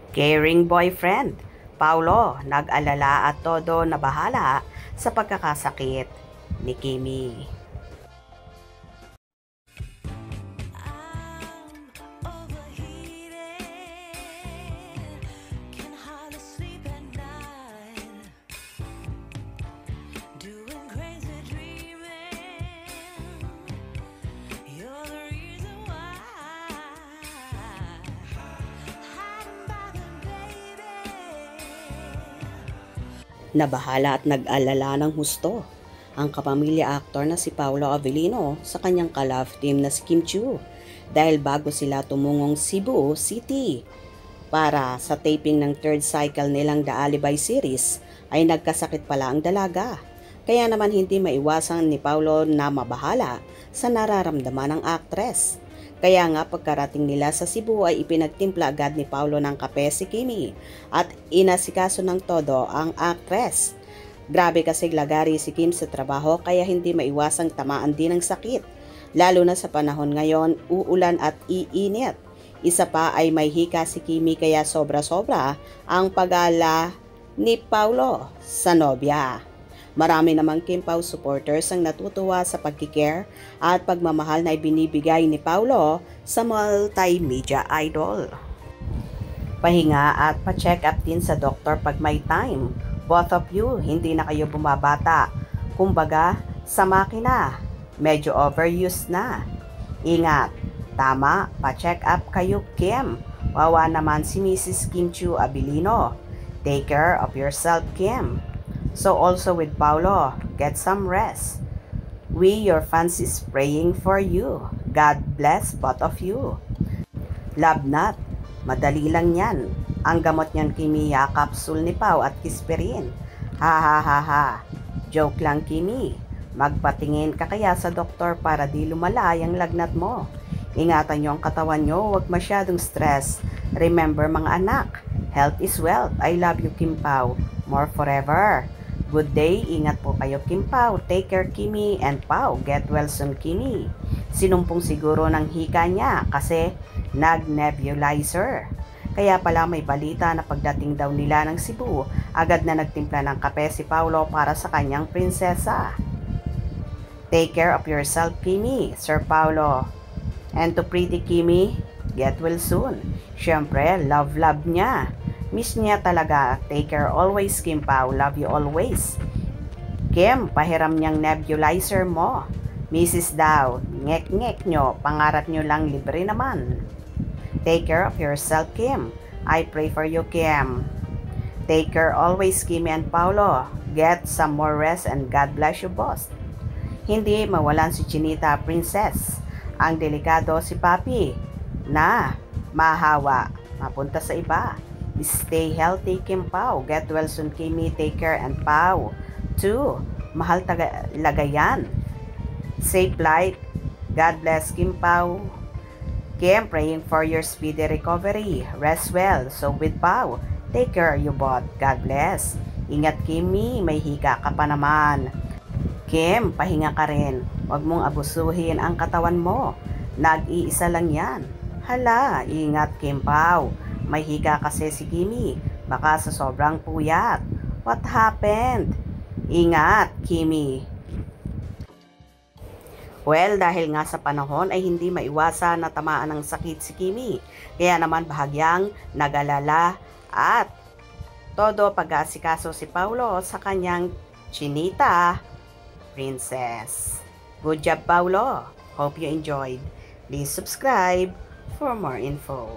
Caring boyfriend, Paulo, nag-alala at todo nabahala sa pagkakasakit ni Kimi. Nabahala at nag-alala ng husto ang kapamilya actor na si Paolo Avellino sa kanyang ka-love team na si Kim Chiu dahil bago sila tumungong Cebu City para sa taping ng third cycle nilang The Alibay series ay nagkasakit pala ang dalaga. Kaya naman hindi maiwasan ni Paolo na mabahala sa nararamdaman ng actress. Kaya nga pagkarating nila sa Cebu ay ipinagtimpla agad ni Paulo ng kape si Kimi at inasikaso ng todo ang actress. Grabe kasi lagari si Kim sa trabaho kaya hindi maiwasang tamaan din ng sakit. Lalo na sa panahon ngayon, uulan at iinit. Isa pa ay may hika si Kimi kaya sobra-sobra ang pag-ala ni Paulo sa nobya. Marami namang Kim Pao supporters ang natutuwa sa pagkikare at pagmamahal na ibinibigay ni Paulo sa multimedia idol. Pahinga at pa-check up din sa doktor pag may time. Both of you, hindi na kayo bumabata. Kumbaga, sa makina, medyo overused na. Ingat, tama, pa-check up kayo Kim. Wawa naman si Mrs. Kim Chiu Avellino. Take care of yourself Kim. So also with Paulo, get some rest. We, your fans, is praying for you. God bless both of you. Love not. Madali lang yan. Ang gamot niyan Kimi, capsule ni Pao at Kispirin. Ha ha ha ha. Joke lang Kimi. Magpatingin ka kaya sa doktor para di lumala ang lagnat mo. Ingatan niyo ang katawan niyo, huwag masyadong stress. Remember mga anak, health is wealth. I love you Kim Pao. More forever. Good day, ingat po kayo Kim Pao. Take care Kimi and Pao. Get well soon Kimi. Sinumpong siguro ng hika niya kasi nag-nebulizer. Kaya pala may balita na pagdating daw nila ng Cebu, agad na nagtimpla ng kape si Paulo para sa kanyang prinsesa. Take care of yourself Kimi, Sir Paulo. And to pretty Kimi, get well soon. Siyempre, love niya. Miss niya talaga. Take care always, Kim Pao. Love you always. Kim, pahiram niyang nebulizer mo. Mrs. daw, ngek-ngek nyo. Pangarap nyo lang libre naman. Take care of yourself, Kim. I pray for you, Kim. Take care always, Kim and Paulo. Get some more rest and God bless you, boss. Hindi mawalan si Chinita Princess. Ang delikado si Papi na mahawa. Mapunta sa iba. Stay healthy, Kim Pao. Get well soon, Kimi. Take care and Pao. 2. Mahal lagayan. Safe flight. God bless, Kim Pao. Kim, praying for your speedy recovery. Rest well. So with Pao, take care you both. God bless. Ingat, Kimi. May hika ka pa naman. Kim, pahinga ka rin. Huwag mong abusuhin ang katawan mo. Nag-iisa lang yan. Hala, ingat, Kim Pao. May higa kasi si Kimi. Baka sa sobrang puyat. What happened? Ingat, Kimi. Well, dahil nga sa panahon ay hindi maiwasan na tamaan ng sakit si Kimi. Kaya naman bahagyang nag-alala at todo pag-aasikaso si Paulo sa kanyang Chinita Princess. Good job, Paulo. Hope you enjoyed. Please subscribe for more info.